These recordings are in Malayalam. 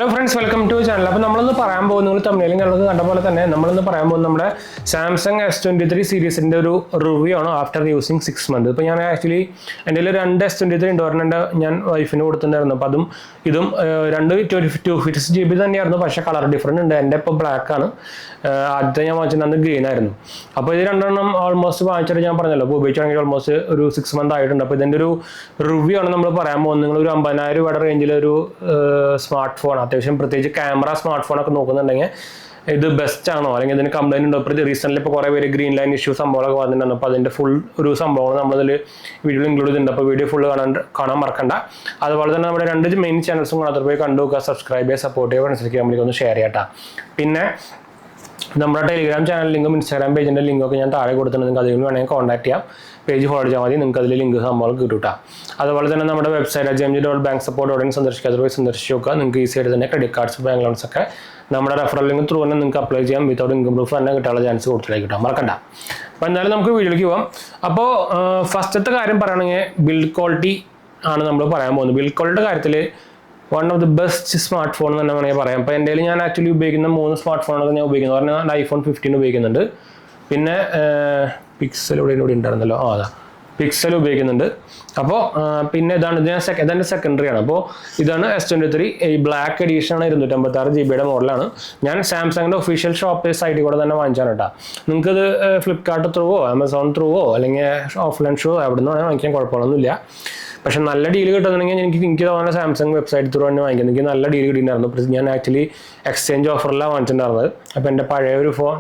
Hello friends, welcome to our channel. അപ്പോൾ നമ്മളിന്ന് പറയാൻ പോകുന്നത് നിങ്ങൾ തമിഴിലും കേരളത്തിൽ കണ്ട പോലെ തന്നെ നമ്മളിന്ന് പറയാൻ പോകുന്നത് നമ്മുടെ സാംസങ് S23 സീരീസിൻ്റെ ഒരു റിവ്യൂ ആണ് ആഫ്റ്റർ യൂസിങ് 6 months. ഇപ്പോൾ ഞാൻ ആക്ച്വലി എൻ്റെ രണ്ട് S23 ഉണ്ട്, ഒരെണ്ണം ഞാൻ വൈഫിന് കൊടുത്തിട്ടുണ്ടായിരുന്നു. അപ്പോൾ ഇതും രണ്ട് 256GB തന്നെയായിരുന്നു, പക്ഷേ കളർ ഡിഫറൻറ്റ് ഉണ്ട്. എൻ്റെ ഇപ്പോൾ ബ്ലാക്ക് ആണ്, ആദ്യത്തെ ഞാൻ വാങ്ങിച്ചിട്ട് ഗ്രീൻ ആയിരുന്നു. അപ്പോൾ ഇത് രണ്ടെണ്ണം ഓൾമോസ്റ്റ് വാങ്ങിച്ചിട്ട് ഞാൻ പറഞ്ഞല്ലോ, അപ്പോൾ ഉപയോഗിച്ചാണെങ്കിൽ ഓൾമോസ്റ്റ് ഒരു 6 months ആയിട്ടുണ്ട്. അപ്പോൾ ഇതിൻ്റെ ഒരു റിവ്യൂ ആണ് നമ്മൾ പറയാൻ പോകുന്നത്. നിങ്ങൾ ഒരു 50,000 രൂപയുടെ റേഞ്ചിലൊരു സ്മാർട്ട് ഫോൺ, അത്യാവശ്യം പ്രത്യേകിച്ച് ക്യാമറ സ്മാർട്ട് ഫോണൊക്കെ നോക്കുന്നുണ്ടെങ്കിൽ ഇത് ബെസ്റ്റ് ആണോ, അല്ലെങ്കിൽ ഇതിന് കംപ്ലൈൻറ്റ് ഉണ്ടോ? ഇപ്പോൾ റീസെൻ്റ്ലി ഇപ്പോൾ കുറേ പേര് ഗ്രീൻ ലൈൻ ഇഷ്യൂ സംഭവങ്ങളൊക്കെ വന്നിട്ടുണ്ട്. അപ്പോൾ അതിൻ്റെ ഫുൾ ഒരു സംഭവങ്ങൾ നമ്മളിതിൽ വീഡിയോ ഇൻക്ലൂഡ് ചെയ്തിട്ടുണ്ട്. അപ്പോൾ വീഡിയോ ഫുൾ കാണാൻ മറക്കണ്ട. അതുപോലെ തന്നെ നമ്മുടെ രണ്ട് മെയിൻ ചാനൽസും കാണാത്ത പോയി കണ്ടു നോക്കുക, സബ്സ്ക്രൈബ് ചെയ്യുക, സപ്പോർട്ട് ചെയ്യുക, മനസ്സിലാക്കി നമ്മളിക്കൊന്ന് ഷെയർ ചെയ്യട്ടാ. പിന്നെ നമ്മുടെ ടെലിഗ്രാം ചാനൽ ലിങ്കും ഇൻസ്റ്റാഗ്രാം പേജിൻ്റെ ലിങ്കൊക്കെ ഞാൻ താഴെ കൊടുത്തിട്ടുണ്ട്. നിങ്ങൾക്ക് അതിൽ വേണമെങ്കിൽ കോൺടാക്ട് ചെയ്യാം, പേജ് ഫോളോ ചെയ്താൽ മതി, നിങ്ങൾക്ക് അതിൽ ലിങ്ക് സംഭവങ്ങൾ കിട്ടും. അതുപോലെ തന്നെ നമ്മുടെ വെബ്സൈറ്റ് jmg.banksupportodin സന്ദർശിക്കാതെ സന്ദർശിച്ച് നോക്കുക. നിങ്ങൾക്ക് ഈസി ആയിട്ട് തന്നെ ക്രെഡിറ്റ് കാർഡ്സ്, ബാങ്ക് ലോൺസ് ഒക്കെ നമ്മുടെ റെഫറൽ ലിങ്ക് ത്രൂ തന്നെ നിങ്ങൾക്ക് അപ്ലൈ ചെയ്യാം. വിത്തൗട്ട് ഇൻകം പ്രൂഫ് തന്നെ കിട്ടാനുള്ള ചാൻസ് കൂടുതലായി കിട്ടാം, മറക്കണ്ട. അപ്പോൾ എന്തായാലും നമുക്ക് വീഡിയോയിലേക്ക് പോകാം. അപ്പോൾ ഫസ്റ്റത്തെ കാര്യം പറയുകയാണെങ്കിൽ ബിൽഡ് ക്വാളിറ്റി ആണ് നമ്മൾ പറയാൻ പോകുന്നത്. ബിൽഡ് ക്വാളിറ്റിയുടെ കാര്യത്തിൽ one of the best smart phone എന്ന് തന്നെ വേണമെങ്കിൽ പറയാം. അപ്പോൾ എൻ്റെ ഞാൻ ആക്ച്വലി ഉപയോഗിക്കുന്ന 3 സ്മാർട്ട് ഫോണൊക്കെ ഞാൻ ഉപയോഗിക്കുന്നത് പറഞ്ഞാൽ iPhone 15 ഉപയോഗിക്കുന്നുണ്ട്, പിന്നെ പിക്സൽ ഇവിടെ ഉണ്ടായിരുന്നല്ലോ, അതാ പിക്സൽ ഉപയോഗിക്കുന്നുണ്ട്. അപ്പോൾ പിന്നെ ഇതെൻ്റെ സെക്കൻഡറി ആണ്. അപ്പോൾ ഇതാണ് S23, ഈ ബ്ലാക്ക് എഡീഷൻ ആണ്, 256GB മോഡലാണ്. ഞാൻ സാംസങ്ങിൻ്റെ ഒഫീഷ്യൽ ഷോപ്പ് സൈറ്റിൽ കൂടെ തന്നെ വാങ്ങിച്ചാണ് കേട്ടോ. നിങ്ങൾക്കത് ഫ്ലിപ്കാർട്ട് ത്രൂവോ ആമസോൺ ത്രൂവോ അല്ലെങ്കിൽ ഓഫ്ലൈൻ ഷോ എവിടെ നിന്ന് വേണമെങ്കിൽ വാങ്ങിക്കാൻ കുഴപ്പമൊന്നുമില്ല. പക്ഷെ നല്ല ഡീൽ കിട്ടുന്നുണ്ടെങ്കിൽ എനിക്ക് തോന്നുന്ന സാംസങ് വെബ്സൈറ്റ് ത്രൂ തന്നെ വാങ്ങിക്കുന്നത്. എനിക്ക് നല്ല ഡീൽ കിട്ടിയിട്ടുണ്ടായിരുന്നു. ഞാൻ ആക്ച്വലി എക്സ്ചേഞ്ച് ഓഫറിലാണ് വാങ്ങിച്ചിട്ടുണ്ടായിരുന്നത്. അപ്പോൾ എൻ്റെ പഴയ ഒരു phone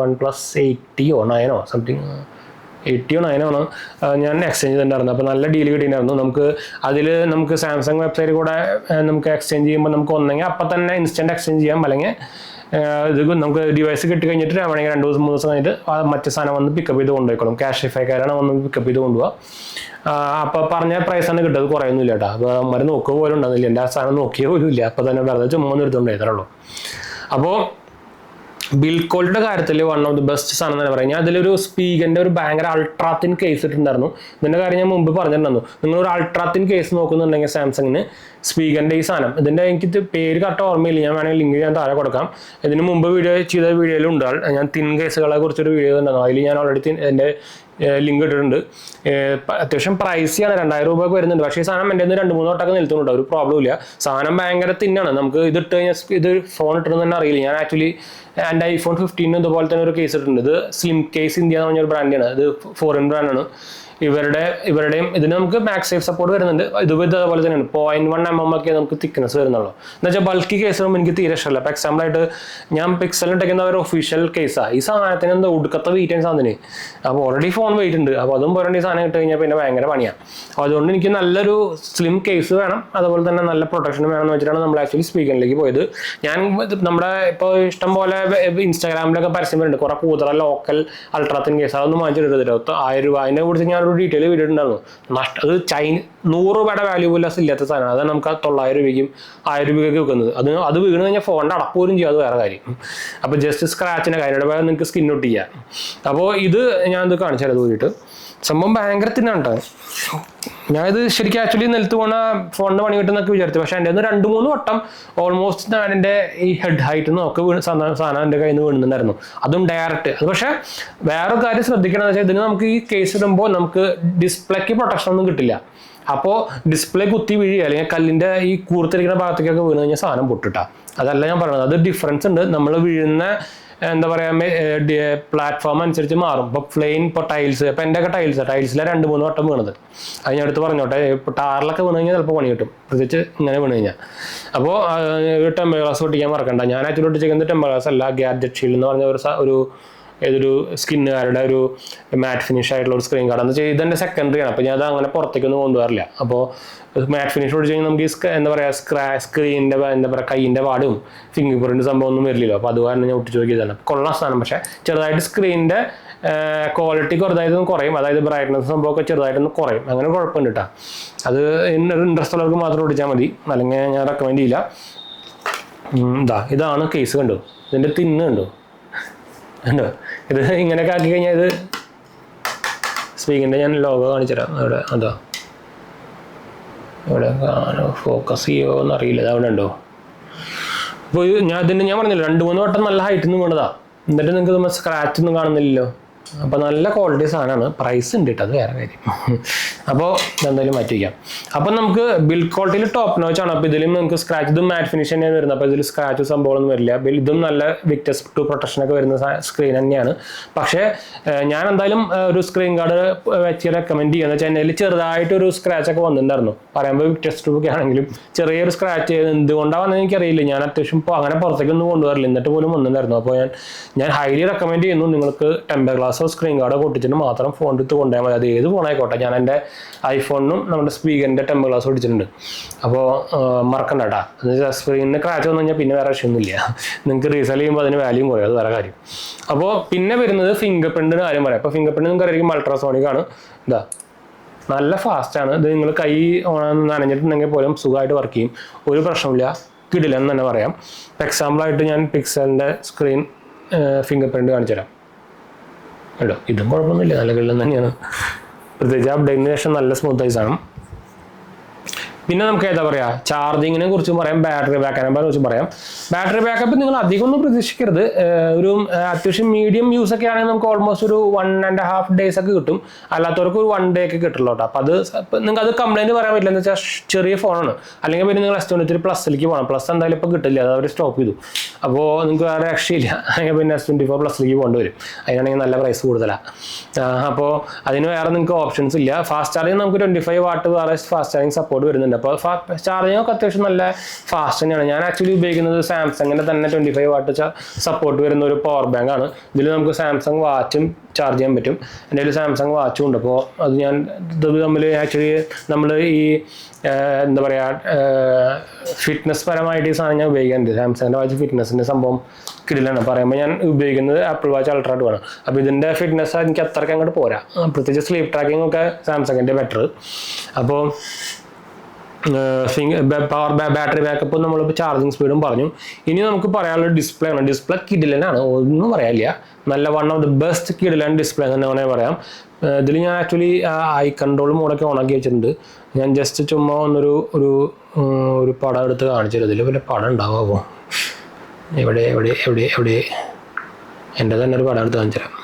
OnePlus 80 or 9 something 80 or 9 ആണ് ഞാൻ എക്സ്ചേഞ്ച് ചെയ്തിട്ടുണ്ടായിരുന്നത്. അപ്പോൾ നല്ല ഡീൽ കിട്ടിയിട്ടുണ്ടായിരുന്നു. നമുക്ക് സാംസങ് വെബ്സൈറ്റ് കൂടെ നമുക്ക് എക്സ്ചേഞ്ച് ചെയ്യുമ്പോൾ നമുക്ക് ഒന്നെങ്കിൽ അപ്പം തന്നെ ഇൻസ്റ്റൻറ്റ് എക്സ്ചേഞ്ച് ചെയ്യാം, അല്ലെങ്കിൽ ഇത് നമുക്ക് ഡിവൈസ് കിട്ടി കഴിഞ്ഞിട്ട് വേണമെങ്കിൽ 2 ദിവസം 3 ദിവസം കഴിഞ്ഞിട്ട് മറ്റു സാധനം വന്ന് പിക്കപ്പ് ചെയ്ത് കൊണ്ടുപോയിക്കോളും. ക്യാഷിഫൈക്കാരാണ് വന്ന് പിക്കപ്പ് ചെയ്ത് കൊണ്ടുപോകുക. അപ്പോൾ പറഞ്ഞ പ്രൈസാണ് കിട്ടുന്നത്, കുറയൊന്നുമില്ല കേട്ടോ. അപ്പോൾ അമ്മമാർ നോക്കുക പോലും ഉണ്ടാകുന്നില്ല, എൻ്റെ ആ സാധനം നോക്കിയ പോലും ഇല്ല. അപ്പോൾ തന്നെ വെറുതെ ചുമ്മാ നിർത്തുകൊണ്ട് എഴുതാറുള്ളൂ. അപ്പോൾ ബിൽഡ് ക്വാളിറ്റിയുടെ കാര്യത്തിൽ വൺ ഓഫ് ദി ബെസ്റ്റ് സാധനം തന്നെ പറയാം. ഞാൻ അതിലൊരു സ്പീക്കറിൻ്റെ ഒരു ഭയങ്കര അൾട്രാത്തിൻ കേസ് ഇട്ടിട്ടുണ്ടായിരുന്നു. ഇതിൻ്റെ കാര്യം ഞാൻ മുമ്പ് പറഞ്ഞിട്ടുണ്ടായിരുന്നു. നിങ്ങളൊരു അൾട്രാത്തിൻ കേസ് നോക്കുന്നുണ്ടെങ്കിൽ സാംസങ്ങിന് സ്പീക്കറിൻ്റെ ഈ സാധനം, ഇതിൻ്റെ എനിക്ക് പേര് കറക്റ്റ് ഓർമ്മയില്ല, ഞാൻ വേണമെങ്കിൽ ലിങ്ക് ഞാൻ താഴെ കൊടുക്കാം. ഇതിന് മുമ്പ് ചെയ്ത വീഡിയോയിലുണ്ട്, ഞാൻ തിൻ കേസുകളെ കുറിച്ചൊരു വീഡിയോ ഉണ്ടായിരുന്നു. അതിൽ ഞാൻ ഓൾറെഡി എൻ്റെ ലിങ്ക് ഇട്ടിട്ടുണ്ട്. അത്യാവശ്യം പ്രൈസിയാണ്, 2000 രൂപയൊക്കെ വരുന്നുണ്ട്. പക്ഷേ ഈ സാധനം എൻ്റെ 2-3 വട്ടമൊക്കെ നിൽക്കുന്നുണ്ട്, ഒരു പ്രോബ്ലം ഇല്ല. സാധനം ഭയങ്കര തിന്നാണ്. നമുക്ക് ഇത് ഇട്ട് കഴിഞ്ഞാൽ ഇത് ഫോൺ ഇട്ടെന്ന് തന്നെ അറിയില്ല. ഞാൻ ആക്ച്വലി എൻ്റെ iPhone 15 ഇതുപോലെ തന്നെ ഒരു കേസ് ഇട്ടിട്ടുണ്ട്. ഇത് സ്ലിം കേസ് ഇന്ത്യ എന്ന് പറഞ്ഞൊരു ബ്രാൻഡാണ്, ഇത് ഫോറിൻ ബ്രാൻഡാണ്. ഇവരുടെയും ഇതിന് നമുക്ക് മാക്സ് സേഫ് സപ്പോർട്ട് വരുന്നുണ്ട്. ഇതുപോലെ തന്നെയാണ് 0.1 mm ഒക്കെ നമുക്ക് തിക്നെസ് വരുന്നുള്ളൂ. എന്ന് വെച്ചാൽ ബൾക്കി കേസും എനിക്ക് തീരെ ഇഷ്ടമല്ല. ഇപ്പോൾ എക്സാമ്പിളായിട്ട് ഞാൻ പിക്സൽ ഇട്ടേക്കുന്ന ഒരു ഒഫീഷ്യൽ കേസാണ്. ഈ സാധനത്തിന് എന്താ ഒടുക്കത്തെ വെയിറ്റ് ആണ് സാധനത്തിന്. അപ്പോൾ ഓൾറെഡി ഫോൺ വെയിറ്റ് ഉണ്ട്. അപ്പോൾ അതും പോരേണ്ട ഈ സാധനം ഇട്ട് കഴിഞ്ഞാൽ പിന്നെ ഭയങ്കര പണിയാണ്. അപ്പോൾ അതുകൊണ്ട് എനിക്ക് നല്ലൊരു സ്ലിം കേസ് വേണം, അതുപോലെ തന്നെ നല്ല പ്രൊട്ടക്ഷൻ വേണമെന്ന് വെച്ചിട്ടാണ് നമ്മൾ ആക്ച്വലി സ്പീക്കറിലേക്ക് പോയത്. ഞാൻ നമ്മുടെ ഇപ്പോൾ ഇഷ്ടം പോലെ ഇൻസ്റ്റാഗ്രാമിലൊക്കെ പരസ്യം വരുന്നുണ്ട്, കുറേ കൂടുതൽ ലോക്കൽ അൾട്രാത്തിൻ കേസ്, അതൊന്നും വാങ്ങിച്ചിട്ട് 1000 രൂപ. അതിനെ കുറിച്ച് ഞാൻ ഡീറ്റെയിൽ വീഡിയോ ഉണ്ടായിരുന്നു. അത് 100 രൂപയുടെ വാല്യൂബിലെസ് ഇല്ലാത്ത സാധനമാണ്. അതാണ് നമുക്ക് 900 രൂപയ്ക്കും 1000 രൂപയ്ക്ക് വെക്കുന്നത്. അത് വീണ് കഴിഞ്ഞാൽ ഫോണിൻ്റെ അടപ്പോലും ചെയ്യാതെ വേറെ കാര്യം. അപ്പോൾ ജസ്റ്റ് സ്ക്രാച്ചിൻ്റെ കാര്യം വേറെ നിങ്ങൾക്ക് സ്കിൻ ഔട്ട് ചെയ്യാം. അപ്പോൾ ഞാനിത് കാണിച്ചു തരാം. പോയിട്ട് സംഭവം ഭയങ്കര തിന്നാണ് കേട്ടോ. ഞാനിത് ശരിക്കും ആക്ച്വലി നിലത്ത് പോണ ഫോണിൻ്റെ പണി കിട്ടുന്നൊക്കെ വിചാരിച്ചു. പക്ഷേ എൻ്റെ 2-3 വട്ടം ഓൾമോസ്റ്റ് ഞാൻ എൻ്റെ ഈ ഹെഡ് ഹൈറ്റ് നോക്കി സാധനം എൻ്റെ കയ്യിൽ നിന്ന് വീണുന്നുണ്ടായിരുന്നു, അതും ഡയറക്റ്റ്. അത് പക്ഷേ വേറെ കാര്യം ശ്രദ്ധിക്കണം എന്ന് വെച്ചാൽ, ഇതിന് നമുക്ക് ഈ കേസ് ഇടുമ്പോൾ നമുക്ക് ഡിസ്പ്ലേക്ക് പ്രൊട്ടക്ഷൻ ഒന്നും കിട്ടില്ല. അപ്പോൾ ഡിസ്പ്ലേ കുത്തി വീഴുക, അല്ലെങ്കിൽ കല്ലിൻ്റെ ഈ കൂർത്തിരിക്കുന്ന ഭാഗത്തേക്കൊക്കെ വീണ് കഴിഞ്ഞാൽ സാധനം പൊട്ടിട്ടാ. അതല്ല ഞാൻ പറയുന്നത്, അത് ഡിഫറൻസ് ഉണ്ട്. നമ്മൾ വീഴുന്ന എന്താ പറയുക പ്ലാറ്റ്ഫോം അനുസരിച്ച് മാറും. ഇപ്പോൾ പ്ലെയിൻ, ഇപ്പോൾ ടൈൽസ്, ഇപ്പോൾ എൻ്റെ ഒക്കെ ടൈൽസിലെ 2-3 വട്ടം വീണത്. അത് ഞാൻ അടുത്ത് പറഞ്ഞോട്ടെ. ഇപ്പോൾ ടാറിലൊക്കെ വീണ് കഴിഞ്ഞാൽ ചിലപ്പോൾ പണി കിട്ടും, പ്രത്യേകിച്ച് ഇങ്ങനെ വീണ് കഴിഞ്ഞാൽ. അപ്പോൾ ടെമ്പർ ഗ്ലാസ് ഒട്ടിക്കാൻ മറക്കണ്ട. ഞാൻ ആക്ച്വലി ഒട്ടിച്ചിരിക്കുന്നത് ടെമ്പർ ഗ്ലാസ് അല്ല, ഗാഡ്ജറ്റ് ഷീൽഡ് എന്ന് പറഞ്ഞ ഏതൊരു സ്കിന്നുകാരുടെ ഒരു മാറ്റ് ഫിനിഷ് ആയിട്ടുള്ള ഒരു സ്ക്രീൻ ഗാർഡ് എന്ന് വെച്ചാൽ ഇതെൻ്റെ സെക്കൻഡറി ആണ്. അപ്പോൾ ഞാൻ അത് അങ്ങനെ പുറത്തേക്കൊന്നും കൊണ്ടുവരില്ല. അപ്പോൾ മാറ്റ് ഫിനിഷ് ഒടിച്ച് കഴിഞ്ഞാൽ നമുക്ക് എന്താ പറയുക സ്ക്രീനിൻ്റെ എന്താ പറയുക കൈയിൻ്റെ പാടും ഫിംഗർ പ്രിൻറ്റ് സംഭവം ഒന്നും വരില്ലല്ലോ. അപ്പോൾ അതുകാരണം ഞാൻ ഒട്ടിച്ച് നോക്കിയതാണ്. കൊള്ളാം സാധനം. പക്ഷേ ചെറുതായിട്ട് സ്ക്രീനിൻ്റെ ക്വാളിറ്റി ചെറുതായിട്ടൊന്നും കുറയും, അതായത് ബ്രൈറ്റ്നസ് സംഭവമൊക്കെ ചെറുതായിട്ടൊന്നും കുറയും. അങ്ങനെ കുഴപ്പമുണ്ട് കേട്ടോ. അത് ഇൻട്രസ്റ്റ് ഉള്ളവർക്ക് മാത്രം ഒടിച്ചാൽ മതി, അല്ലെങ്കിൽ ഞാൻ റെക്കമെൻഡ് ചെയ്യില്ല. ഇതാണ് കേസ്. കണ്ടോ, ഇതിൻ്റെ തിന്ന് കണ്ടോ, ഇത് ഇങ്ങനെയൊക്കെ ആക്കി കഴിഞ്ഞാൽ ഇത് സ്പീക്കറിൻ്റെ ഞാൻ ലോഗോ കാണിച്ചു തരാം. അതാ ഇവിടെ ഫോക്കസ് ചെയ്യുമോ എന്നറിയില്ല, അത് അവിടെ ഉണ്ടോ? ഇപ്പോൾ ഞാൻ പറഞ്ഞില്ല 2-3 വട്ടം നല്ല ഹൈറ്റിൽ നിന്ന് വീണതാ, എന്നിട്ട് നിങ്ങൾക്ക് നമ്മൾ സ്ക്രാച്ച് ഒന്നും കാണുന്നില്ലല്ലോ. അപ്പോൾ നല്ല ക്വാളിറ്റി സാധനമാണ്, പ്രൈസ് ഉണ്ട് കേട്ടോ, അത് വേറെ കാര്യം. അപ്പോൾ ഇതെന്തായാലും മാറ്റി വയ്ക്കാം. അപ്പം നമുക്ക് ബിൽഡ് ക്വാളിറ്റിയിൽ ടോപ്പ് നോച്ച് ആണ്. അപ്പോൾ ഇതിലും നമുക്ക് സ്ക്രാച്ച്, ഇതും മാറ്റ് ഫിനിഷ് തന്നെയാണ് വരുന്നത്. അപ്പോൾ ഇതിൽ സ്ക്രാച്ച് സംഭവമൊന്നും വരില്ല. ഇതും നല്ല വിക്ടസ് 2 പ്രൊട്ടക്ഷനൊക്കെ വരുന്ന സ്ക്രീൻ തന്നെയാണ്. പക്ഷേ ഞാൻ എന്തായാലും ഒരു സ്ക്രീൻ ഗാർഡ് വെച്ച് റെക്കമെൻഡ് ചെയ്യുക. എന്ന് വെച്ചാൽ അതിൽ ചെറുതായിട്ടൊരു സ്ക്രാച്ച് ഒക്കെ വന്നിട്ടുണ്ടായിരുന്നു. പറയുമ്പോൾ വിക്ടസ് 2 ഒക്കെ ആണെങ്കിലും ചെറിയൊരു സ്ക്രാച്ച് എന്തുകൊണ്ടാണ് വന്നത് എനിക്കറിയില്ല. ഞാൻ അത്യാവശ്യം അങ്ങനെ പുറത്തേക്കൊന്നും കൊണ്ടുവരില്ല, എന്നിട്ട് പോലും വന്നിട്ടുണ്ടായിരുന്നു. അപ്പോൾ ഞാൻ ഹൈലി റെക്കമെൻഡ് ചെയ്യുന്നു, നിങ്ങൾക്ക് ടെമ്പർ ഗ്ലാസോ സ്ക്രീൻ ഗാർഡോ പൊട്ടിച്ചിട്ട് മാത്രം ഫോൺ എടുത്ത് കൊണ്ടുപോയാൽ മതി. അത് ഏത് ഫോണായിക്കോട്ടെ. ഞാൻ എൻ്റെ ഐഫോണിനും നമ്മുടെ സ്പീക്കറിൻ്റെ ടെമ്പർ ഗ്ലാസ് പൊട്ടിച്ചിട്ടുണ്ട്. അപ്പോൾ മറക്കണ്ട കേട്ടോ. സ്ക്രീനിന് ക്രാച്ച് വന്നു കഴിഞ്ഞാൽ പിന്നെ വേറെ വിഷയമൊന്നുമില്ല. നിങ്ങൾക്ക് റീസെൽ ചെയ്യുമ്പോൾ അതിന് വാല്യൂ കുറയും, അത് വേറെ കാര്യം. അപ്പോൾ പിന്നെ വരുന്നത് ഫിംഗർ പ്രിൻറ്റിന് കാര്യം പറയാം. അപ്പോൾ ഫിംഗർ പ്രിൻറ്റ് നിങ്ങൾക്ക് അറിയാം അൾട്രാസോണിക് ആണ്. ഇതാ നല്ല ഫാസ്റ്റാണ്. ഇത് നിങ്ങൾ കൈ നനഞ്ഞിട്ടുണ്ടെങ്കിൽ പോലും സുഖമായിട്ട് വർക്ക് ചെയ്യും, ഒരു പ്രശ്നമില്ല, കിടില്ല എന്ന് തന്നെ പറയാം. എക്സാമ്പിളായിട്ട് ഞാൻ പിക്സലിൻ്റെ സ്ക്രീൻ ഫിംഗർ പ്രിൻറ്റ് കാണിച്ചു തരാം. അല്ലോ ഇതും കുഴപ്പമൊന്നുമില്ല, നല്ല കിടിലം തന്നെയാണ്. പ്രത്യേകിച്ച് അപ്ഡേറ്റിന് ശേഷം നല്ല സ്മൂത്തായി സാധനം. പിന്നെ നമുക്ക് എന്താ പറയുക, ചാർജിങ്ങിനെ കുറിച്ചും പറയാം, ബാറ്ററി ബാക്കപ്പിനെ കുറിച്ചും പറയാം. ബാറ്ററി ബാക്കപ്പ് നിങ്ങൾ അധികം ഒന്നും പ്രതീക്ഷിക്കരുത്. ഒരു അത്യാവശ്യം മീഡിയം യൂസ് ഒക്കെ ആണെങ്കിൽ നമുക്ക് ഓൾമോസ്റ്റ് ഒരു 1.5 days ഒക്കെ കിട്ടും. അല്ലാത്തവർക്ക് ഒരു 1 day ഒക്കെ കിട്ടുള്ളൂ കേട്ടോ. അപ്പോൾ അത് നിങ്ങൾക്ക് അത് കംപ്ലൈൻറ്റ് പറയാൻ പറ്റില്ല, എന്ന് വെച്ചാൽ ചെറിയ ഫോണാണ്. അല്ലെങ്കിൽ പിന്നെ നിങ്ങൾ S23 പ്ലസിലേക്ക് പോകണം. പ്ലസ് എന്തായാലും ഇപ്പോൾ കിട്ടില്ല, അത് അവർ സ്റ്റോപ്പ് ചെയ്തു. അപ്പോൾ നിങ്ങൾക്ക് വേറെ രക്ഷയില്ല, അല്ലെങ്കിൽ പിന്നെ S24 പ്ലസിലേക്ക് പോകേണ്ടി വരും. അതിനാണെങ്കിൽ നല്ല പ്രൈസ് കൂടുതലാണ്. അപ്പോൾ അതിന് വേറെ നിങ്ങൾക്ക് ഓപ്ഷൻസ് ഇല്ല. ഫാസ്റ്റ് ചാർജിങ് നമുക്ക് 25 watt വേറെ ഫാസ്റ്റ് ചാർജിങ് സപ്പോർട്ട് വരുന്നുണ്ട്. അപ്പോൾ ചാർജിങ് ഒക്കെ അത്യാവശ്യം നല്ല ഫാസ്റ്റ് തന്നെയാണ്. ഞാൻ ആക്ച്വലി ഉപയോഗിക്കുന്നത് സാംസങ്ങിൻ്റെ തന്നെ 25 watt സപ്പോർട്ട് വരുന്ന ഒരു പവർ ബാങ്ക് ആണ്. ഇതിൽ നമുക്ക് സാംസങ് വാച്ചും ചാർജ് ചെയ്യാൻ പറ്റും. എൻ്റെ കയ്യിൽ സാംസങ് വാച്ചും ഉണ്ട്. അപ്പോൾ അത് ഞാൻ ഇത് തമ്മിൽ ആക്ച്വലി നമ്മൾ ഈ എന്താ പറയുക ഫിറ്റ്നസ് പരമായിട്ട് ഈ സാധനം ഞാൻ ഉപയോഗിക്കാറുണ്ട്. സാംസങ്ങിൻ്റെ വാച്ച് ഫിറ്റ്നസിൻ്റെ സംഭവം കിടിലാണ്. പറയുമ്പോൾ ഞാൻ ഉപയോഗിക്കുന്നത് ആപ്പിൾ വാച്ച് അൾട്രാ 2 ആണ്. അപ്പോൾ ഇതിൻ്റെ ഫിറ്റ്നസ് എനിക്ക് അത്രയ്ക്ക് അങ്ങോട്ട് പോരാ. പ്രത്യേകിച്ച് സ്ലീപ്പ് ട്രാക്കിംഗ് ഒക്കെ സാംസങ്ങിൻ്റെ ബെറ്റർ. അപ്പോൾ പവർ ബാറ്ററി ബാക്കപ്പ് നമ്മളിപ്പോൾ ചാർജിങ് സ്പീഡും പറഞ്ഞു. ഇനി നമുക്ക് പറയാനുള്ള ഡിസ്പ്ലേ ആണ്. ഡിസ്പ്ലേ കിടിലനാണ്, ഒന്നും പറയാനില്ല. നല്ല വൺ ഓഫ് ദി ബെസ്റ്റ് കിടിലൻ ഡിസ്പ്ലേ എന്ന് തന്നെ പറയാം. ഇതിൽ ഞാൻ ആക്ച്വലി ഐ കൺട്രോൾ മോഡൊക്കെ ഓണാക്കി വെച്ചിട്ടുണ്ട്. ഞാൻ ജസ്റ്റ് ചുമ്മാ ഒരു പടം എടുത്ത് കാണിച്ചത്. ഇതിൽ പിന്നെ പടം ഉണ്ടാവുമോ, എവിടെ എൻ്റെ തന്നെ ഒരു പടം എടുത്ത് കാണിച്ചു തരാം.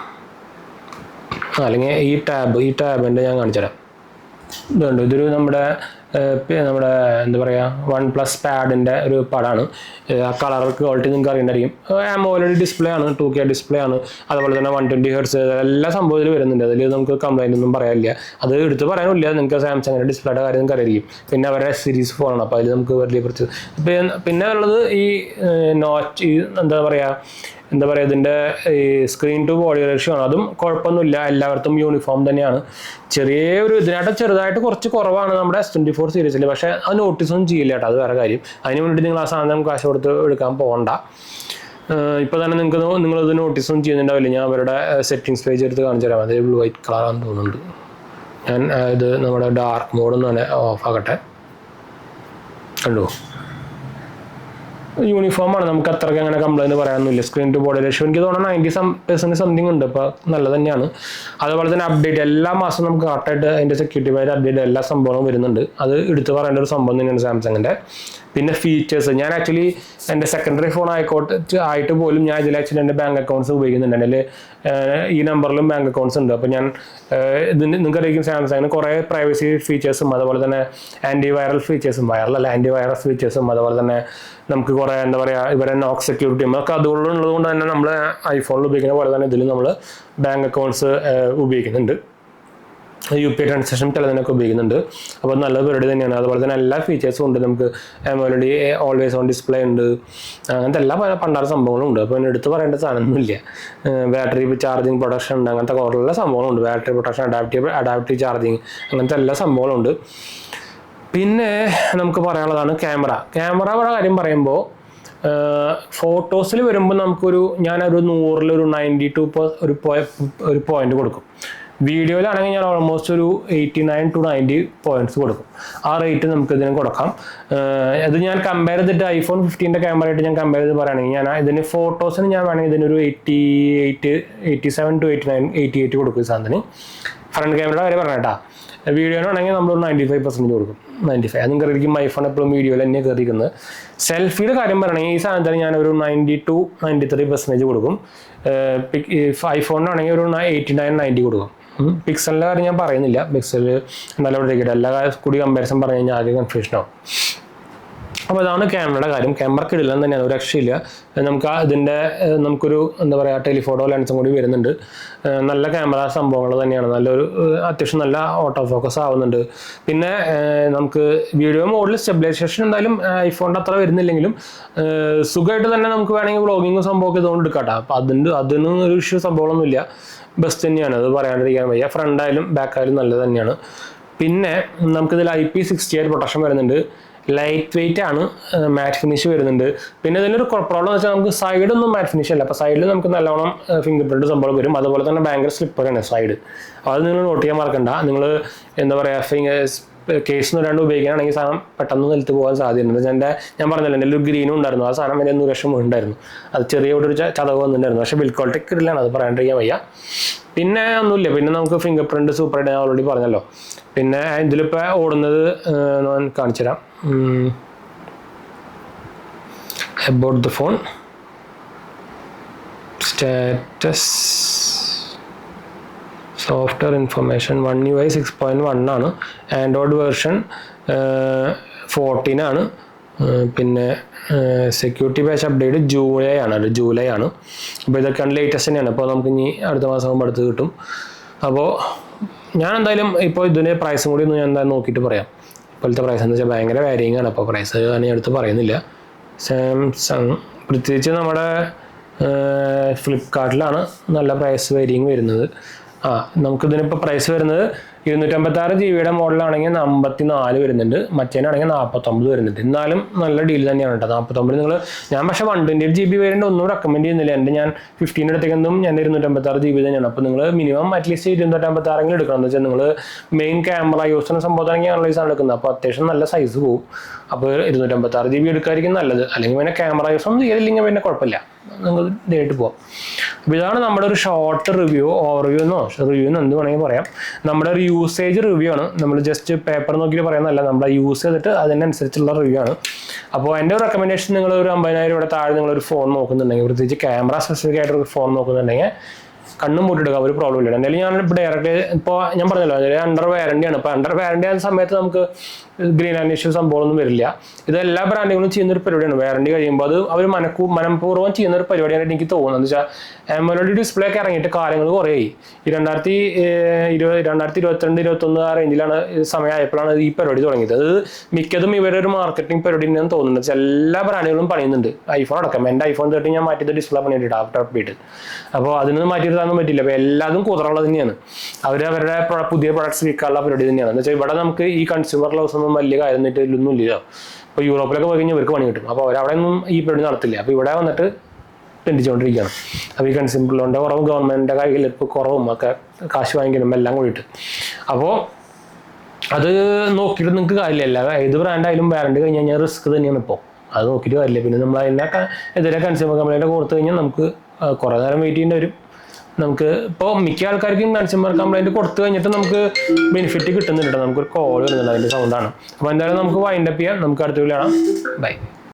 അല്ലെങ്കിൽ ഈ ടാബിൻ്റെ ഞാൻ കാണിച്ചു തരാം. ഇതുണ്ട്, ഇതൊരു നമ്മുടെ എന്താ പറയുക OnePlus പാഡിൻ്റെ ഒരു പടമാണ്. ആ കളർ ക്വാളിറ്റി നിങ്ങൾക്ക് അറിയണ്ടായിരിക്കും. AMOLED ഡിസ്പ്ലേ ആണ്, 2K ഡിസ്പ്ലേ ആണ്. അതുപോലെ തന്നെ 120 Hz എല്ലാ സംഭവത്തിലും വരുന്നുണ്ട്. അതിൽ നമുക്ക് കംപ്ലൈൻ്റ് ഒന്നും പറയാനില്ല. അത് എടുത്ത് പറയാനില്ല. നിങ്ങൾക്ക് സാംസങ്ങിൻ്റെ ഡിസ്പ്ലേയുടെ കാര്യം നിങ്ങൾക്ക് അറിയായിരിക്കും. പിന്നെ അവരുടെ സീരീസ് ഫോണാണ്, അപ്പോൾ അതിൽ നമുക്ക് വലിയ കുറച്ച് പിന്നെ ഉള്ളത് ഈ നോച്ച് എന്താ പറയുക ഇതിൻ്റെ ഈ സ്ക്രീൻ ടു ബോഡി റേഷ്യോ ആണ്. അതും കുഴപ്പമൊന്നുമില്ല, എല്ലാവർക്കും യൂണിഫോം തന്നെയാണ്. ഇതിനായിട്ട് ചെറുതായിട്ട് കുറച്ച് കുറവാണ് നമ്മുടെ S24 സീരീസിൽ. പക്ഷേ അത് നോട്ടീസൊന്നും ചെയ്യില്ല കേട്ടോ, അത് വേറെ കാര്യം. അതിന് വേണ്ടിയിട്ട് നിങ്ങൾ ആ സാധനം കാശ് കൊടുത്ത് എടുക്കാൻ പോകണ്ട. ഇപ്പോൾ തന്നെ നിങ്ങളിത് നോട്ടീസൊന്നും ചെയ്യുന്നുണ്ടാവില്ല. ഞാൻ അവരുടെ സെറ്റിങ്സ് പേജ് എടുത്ത് കാണിച്ചു തരാം. അത് ബ്ലൂ വൈറ്റ് കളറാണെന്ന് തോന്നുന്നുണ്ട്. ഞാൻ ഇത് നമ്മുടെ ഡാർക്ക് മോഡൊന്നും തന്നെ ഓഫാക്കട്ടെ. കണ്ടോ, യൂണിഫോമാണ്. നമുക്ക് അത്രയ്ക്ക് അങ്ങനെ കംപ്ലൈൻറ്റ് പറയാനൊന്നുമില്ല. സ്ക്രീൻ ടു ബോഡി റേഷ്യോ എനിക്ക് തോന്നുന്നു 90% സംതിങ് ഉണ്ട്. അപ്പോൾ നല്ല തന്നെയാണ്. അതുപോലെ തന്നെ അപ്ഡേറ്റ് എല്ലാ മാസവും നമുക്ക് കറക്റ്റായിട്ട് അതിൻ്റെ സെക്യൂരിറ്റി വൈഡ് അപ്ഡേറ്റ് എല്ലാ സംഭവങ്ങളും വരുന്നുണ്ട്. അത് എടുത്ത് പറയേണ്ട ഒരു സംഭവം തന്നെയാണ് സാംസങ്ങിൻ്റെ. പിന്നെ ഫീച്ചേഴ്സ്, ഞാൻ ആക്ച്വലി എൻ്റെ സെക്കൻഡറി ഫോൺ ആയിട്ട് പോലും ഞാൻ ഇതിൽ ആക്ച്വലി എൻ്റെ ബാങ്ക് അക്കൗണ്ട്സ് ഉപയോഗിക്കുന്നുണ്ട്. എൻ്റെ ഈ നമ്പറിലും ബാങ്ക് അക്കൗണ്ട്സ് ഉണ്ട്. അപ്പോൾ ഞാൻ നിങ്ങൾക്കറിയാം സാംസങ്ങിന് കുറേ പ്രൈവസി ഫീച്ചേഴ്സും അതുപോലെ തന്നെ ആൻറ്റി വൈറൽ ഫീച്ചേഴ്സും അതുപോലെ തന്നെ നമുക്ക് കുറേ എന്താ പറയുക ഇവരെ നോക്ക് സെക്യൂരിറ്റിയും ഒക്കെ അതുകൊണ്ടുള്ളത് കൊണ്ട് തന്നെ നമ്മൾ ഐഫോണിൽ ഉപയോഗിക്കുന്ന പോലെ തന്നെ ഇതിൽ നമ്മൾ ബാങ്ക് അക്കൗണ്ട്സ് ഉപയോഗിക്കുന്നുണ്ട്. UPI ട്രാൻസാക്ഷൻ ചിലതിനൊക്കെ ഉപയോഗിക്കുന്നുണ്ട്. അപ്പോൾ നല്ല പരിപാടി തന്നെയാണ്. അതുപോലെ തന്നെ എല്ലാ ഫീച്ചേഴ്സും ഉണ്ട്. നമുക്ക് AMOLED ഓൾവേസ് ഓൺ ഡിസ്പ്ലേ ഉണ്ട്. അങ്ങനത്തെ എല്ലാ പണ്ടാര സംഭവങ്ങളും ഉണ്ട്. അപ്പോൾ എടുത്ത് പറയേണ്ട സാധനമൊന്നുമില്ല. ബാറ്ററി ചാർജിങ് പ്രൊട്ടക്ഷൻ ഉണ്ട്, അങ്ങനത്തെ കുറേ സംഭവങ്ങളുണ്ട്. ബാറ്ററി പ്രൊട്ടക്ഷൻ, അഡാപ്റ്റീവ് ചാർജിങ്, അങ്ങനത്തെ എല്ലാ സംഭവങ്ങളുണ്ട്. പിന്നെ നമുക്ക് പറയാനുള്ളതാണ് ക്യാമറയുടെ കാര്യം പറയുമ്പോൾ ഫോട്ടോസിൽ വരുമ്പോൾ ഞാനൊരു 100-ൽ 92 ഒരു പോയിന്റ് കൊടുക്കും. വീഡിയോയിലാണെങ്കിൽ ഞാൻ ഓൾമോസ്റ്റ് ഒരു 89 to 90 പോയിന്റ്സ് കൊടുക്കും. ആ റേറ്റ് നമുക്ക് ഇതിന് കൊടുക്കാം. അത് ഞാൻ കമ്പയർ ചെയ്തിട്ട് iPhone 15 ക്യാമറയായിട്ട് ഞാൻ കമ്പയർ ചെയ്ത് പറയുകയാണെങ്കിൽ ഞാൻ ഇതിന് ഫോട്ടോസിന് ഞാൻ വേണമെങ്കിൽ ഇതിനൊരു 87 to 89, 88 കൊടുക്കും ഈ സാധനത്തിന്. ഫ്രണ്ട് ക്യാമറയുടെ കാര്യം പറഞ്ഞേട്ടാ. വീഡിയോനാണെങ്കിൽ നമ്മളൊരു 95% കൊടുക്കും. 95. അത് നിങ്ങൾക്ക് ഐഫോൺ എപ്പോഴും വീഡിയോയിൽ തന്നെ കയറിയിരിക്കുന്നത്. സെൽഫിയുടെ കാര്യം പറയണമെങ്കിൽ ഈ സാധനത്തിന് ഞാനൊരു 92-93% കൊടുക്കും. ഐഫോണിനാണെങ്കിൽ ഒരു 89-90 കൊടുക്കും. പിക്സലിൻ്റെ കാര്യം ഞാൻ പറയുന്നില്ല, പിക്സൽ നല്ല ഇരിക്കട്ടെ, എല്ലാ കൂടി കമ്പാരിസൺ പറഞ്ഞു കഴിഞ്ഞാൽ ആകെ കൺഫ്യൂഷനാവും. അപ്പോൾ അതാണ് ക്യാമറയുടെ കാര്യം. ക്യാമറക്ക് ഇടില്ലെന്ന് തന്നെയാണ്, ഒരു രക്ഷയില്ല. നമുക്ക് ഇതിൻ്റെ നമുക്കൊരു എന്താ പറയുക ടെലിഫോട്ടോ ലെൻസും കൂടി വരുന്നുണ്ട്. നല്ല ക്യാമറ സംഭവങ്ങൾ തന്നെയാണ്, നല്ലൊരു അത്യാവശ്യം നല്ല ഓട്ടോ ഫോക്കസ് ആവുന്നുണ്ട്. പിന്നെ നമുക്ക് വീഡിയോ മോഡിൽ സ്റ്റെബിലൈസേഷൻ എന്തായാലും ഐഫോണിൻ്റെ അത്ര വരുന്നില്ലെങ്കിലും സുഖമായിട്ട് തന്നെ നമുക്ക് വേണമെങ്കിൽ വ്ളോഗിങ് സംഭവമൊക്കെ ഇതുകൊണ്ട് എടുക്കാം. അപ്പോൾ അതിന് ഒരു ഇഷ്യൂ സംഭവമൊന്നുമില്ല, ബെസ്റ്റ് തന്നെയാണ്, അത് പറയാണ്ടിരിക്കാൻ വയ്യ. ഫ്രണ്ട് ആയാലും ബാക്ക് ആയാലും നല്ലത് തന്നെയാണ്. പിന്നെ നമുക്കിതിൽ IP68 പ്രൊട്ടക്ഷൻ വരുന്നുണ്ട്. ലൈറ്റ് വെയിറ്റ് ആണ്, മാറ്റ് ഫിനിഷ് വരുന്നുണ്ട്. പിന്നെ ഇതിലൊരു പ്രോബ്ലം എന്ന് വെച്ചാൽ നമുക്ക് സൈഡൊന്നും മാറ്റ് ഫിനിഷ് അല്ല. അപ്പോൾ സൈഡിൽ നമുക്ക് നല്ലോണം ഫിംഗർ പ്രിന്റ് സംഭവം വരും. അതുപോലെ തന്നെ ഭയങ്കര സ്ലിപ്പറാണ് സൈഡ്. അത് നിങ്ങൾ നോട്ട് ചെയ്യാൻ മറക്കണ്ട. നിങ്ങൾ എന്താ പറയുക കേസ് വരാണ്ട് ഉപയോഗിക്കുകയാണെങ്കിൽ സാധനം പെട്ടെന്ന് നിലത്ത് പോകാൻ സാധ്യതയുണ്ട്. ഞാൻ പറഞ്ഞല്ലോ എൻ്റെ ഒരു ഗ്രീനും ഉണ്ടായിരുന്നു, ആ സാധനം എൻ്റെ 100 ലക്ഷം ഉണ്ടായിരുന്നു. അത് ചെറിയ ഒരു ചതവ് വന്നിട്ടുണ്ടായിരുന്നു. പക്ഷേ ബിൽഡ് ക്വാളിറ്റി കിട്ടില്ലാണ്, അത് പറയാണ്ടിരിക്കാൻ വയ്യ. പിന്നെ ഒന്നുമില്ല, പിന്നെ നമുക്ക് ഫിംഗർ പ്രിന്റ് സൂപ്പറായിട്ട് ഞാൻ ഓൾറെഡി പറഞ്ഞല്ലോ. പിന്നെ ഇതിലിപ്പോൾ ഓടുന്നത് ഞാൻ കാണിച്ചു തരാം. About the phone status software information 1UI 6.1 ആണ്. ആൻഡ്രോയിഡ് വേർഷൻ 14 ആണ്. പിന്നെ സെക്യൂരിറ്റി പാച്ച് അപ്ഡേറ്റ് ജൂലൈ ആണ്. അപ്പോൾ ഇതൊക്കെയാണ് ലേറ്റസ്റ്റ് തന്നെയാണ്. അപ്പോൾ നമുക്ക് ഇനി അടുത്ത മാസം ആകുമ്പോൾ അടുത്ത് കിട്ടും. അപ്പോൾ ഞാൻ എന്തായാലും ഇപ്പോൾ ഇതിൻ്റെ പ്രൈസും കൂടി ഒന്ന് ഞാൻ എന്തായാലും നോക്കിയിട്ട് പറയാം. ഇപ്പോഴത്തെ പ്രൈസ് എന്ന് വെച്ചാൽ ഭയങ്കര വാരിയിങ് ആണ്. അപ്പോൾ പ്രൈസ് ഞാൻ എടുത്ത് പറയുന്നില്ല. സാംസങ് പ്രത്യേകിച്ച് നമ്മുടെ ഫ്ലിപ്കാർട്ടിലാണ് നല്ല പ്രൈസ് വേരിയിങ് വരുന്നത്. നമുക്കിതിനിപ്പോൾ പ്രൈസ് വരുന്നത് 256 GB മോഡലാണെങ്കിൽ 54 വരുന്നുണ്ട്, മറ്റേനാണെങ്കിൽ 49 വരുന്നുണ്ട്. എന്നാലും നല്ല ഡീൽ തന്നെയാണ് കേട്ടോ. 49 ഞാൻ പക്ഷേ 128 GB വേരിയൻ്റ് ഒന്നും റെക്കമെൻഡ് ചെയ്യുന്നില്ല. ഞാൻ 15 എടുത്തേക്കൊന്നും ഞാൻ 256 GB തന്നെയാണ്. അപ്പോൾ നിങ്ങൾ മിനിമം അറ്റ്ലീസ്റ്റ് 256 എടുക്കണം. എന്ന് വെച്ചാൽ നിങ്ങൾ മെയിൻ ക്യാമറ യൂസ് ചെയ്യുന്ന സംഭവത്താണെങ്കിൽ അനലൈസ് ആണ് എടുക്കുന്നത്. അപ്പോൾ അത്യാവശ്യം നല്ല സൈസ് പോകും. അപ്പോൾ 256 GB എടുക്കായിരിക്കും നല്ലത്. അല്ലെങ്കിൽ പിന്നെ ക്യാമറ യൂസ് ഒന്നും ചെയ്തില്ലെങ്കിൽ പിന്നെ കുഴപ്പമില്ല, നിങ്ങൾ നേരിട്ട് പോകാം. അപ്പോൾ ഇതാണ് നമ്മുടെ ഒരു ഷോർട്ട് റിവ്യൂ, റിവ്യൂ എന്ത് വേണമെങ്കിൽ പറയാം. നമ്മുടെ ഒരു യൂസേജ് റിവ്യൂ ആണ്. നമ്മൾ ജസ്റ്റ് പേപ്പർ നോക്കിയിട്ട് പറയുന്നതല്ല, നമ്മൾ യൂസ് ചെയ്തിട്ട് അതിനനുസരിച്ചുള്ള റിവ്യൂ ആണ്. അപ്പോൾ എൻ്റെ ഒരു റെക്കമെൻഡേഷൻ, നിങ്ങൾ ഒരു 50,000 താഴെ നിങ്ങളൊരു ഫോൺ നോക്കുന്നുണ്ടെങ്കിൽ, പ്രത്യേകിച്ച് ക്യാമറ സ്പെസിഫിക് ആയിട്ടൊരു ഫോൺ നോക്കുന്നുണ്ടെങ്കിൽ കണ്ണും മൂട്ടിയെടുക്കുക, ഒരു പ്രോബ്ലം ഇല്ല. എന്തായാലും ഞാൻ ഇപ്പോൾ ഡയറക്റ്റ് ഇപ്പോൾ ഞാൻ പറഞ്ഞല്ലോ അണ്ടർ വാറണ്ടിയാണ്. ഇപ്പോൾ അണ്ടർ വാറണ്ടി ആയ സമയത്ത് നമുക്ക് ഗ്രീൻ ലാൻഡ് ഇഷ്യൂ സംഭവമൊന്നും വരില്ല. ഇത് എല്ലാ ബ്രാൻഡുകളും ചെയ്യുന്നൊരു പരിപാടിയാണ്. വാറണ്ടി കഴിയുമ്പോൾ അത് അവർ മനഃപൂർവ്വം ചെയ്യുന്നൊരു പരിപാടിയായിട്ട് എനിക്ക് തോന്നുന്നത്. എന്ന് വെച്ചാൽ AMOLED ഡിസ്പ്ലേ ഒക്കെ ഇറങ്ങിയിട്ട് കാലങ്ങൾ കുറേ ആയി. ഈ 2022-2021 ആ റേഞ്ചിലാണ് സമയമായപ്പോഴാണ് ഈ പരിപാടി തുടങ്ങിയത്. അത് മിക്കതും ഇവരുടെ ഒരു മാർക്കറ്റിംഗ് പരിപാടി തന്നെയാണ് തോന്നുന്നത്. എല്ലാ ബ്രാൻഡുകളും പണിയുന്നുണ്ട്, ഐഫോൺ അടക്കം. എൻ്റെ iPhone 13 ഞാൻ മാറ്റിയത് ഡിസ്പ്ലേ പണിയിട്ട് ആഫ്റ്റർ അപ്ഡേറ്റ്. അപ്പോൾ അതിനൊന്നും മാറ്റിയെടുത്താനൊന്നും പറ്റില്ല. അപ്പോൾ എല്ലാതും കുതിറുള്ളത് തന്നെയാണ്. അവരുടെ പുതിയ പ്രൊഡക്ട്സ് വിൽക്കാനുള്ള പരിപാടി തന്നെയാണ്. എന്ന് വെച്ചാൽ ഇവിടെ നമുക്ക് ഈ കൺസ്യൂമർ ലവ്സ് ഒന്നും വലിയ കാര്യം ഒന്നും ഇല്ല. ഇപ്പോൾ യൂറോപ്പിലൊക്കെ പോയി കഴിഞ്ഞാൽ ഇവർക്ക് പണി കിട്ടും. അപ്പോൾ അവരവിടെ ഒന്നും ഈ പരിപാടി നടത്തില്ല. അപ്പോൾ ഇവിടെ വന്നിട്ട് തെണ്ടിച്ചുകൊണ്ടിരിക്കുകയാണ്. അപ്പോൾ ഈ കൺസ്യൂമർ ലോണിൻ്റെ കുറവും ഗവൺമെൻറ്റിൻ്റെ കയ്യിലിപ്പ് കുറവും ഒക്കെ കാശ് വാങ്ങിക്കണം എല്ലാം കൂടിയിട്ട്. അപ്പോൾ അത് നോക്കിയിട്ട് നിങ്ങൾക്ക് കാര്യമില്ല. ഏത് ബ്രാൻഡായാലും വാറണ്ടി കഴിഞ്ഞ് കഴിഞ്ഞാൽ റിസ്ക് തന്നെയാണ്. ഇപ്പോൾ അത് നോക്കിയിട്ട് കാര്യമില്ല. പിന്നെ നമ്മൾ അതിനൊക്കെ എതിരെ കൺസ്യൂമർ കംപ്ലൈൻറ്റ് കൊടുത്തു കഴിഞ്ഞാൽ നമുക്ക് കുറേ നേരം വെയിറ്റ് ചെയ്യേണ്ടി വരും. നമുക്ക് ഇപ്പോൾ മിക്ക ആൾക്കാർക്കും കൺസ്യൂമർ കംപ്ലൈൻറ്റ് കൊടുത്തു കഴിഞ്ഞിട്ട് നമുക്ക് ബെനിഫിറ്റ് കിട്ടുന്നുണ്ട്. നമുക്കൊരു കോൾ വരുന്നുണ്ട്, അതിൻ്റെ സൗണ്ടാണ്. അപ്പോൾ എന്തായാലും നമുക്ക് വൈൻഡപ്പ് ചെയ്യാം. നമുക്ക് അടുത്ത വീഡിയോ കാണാം. ബൈ.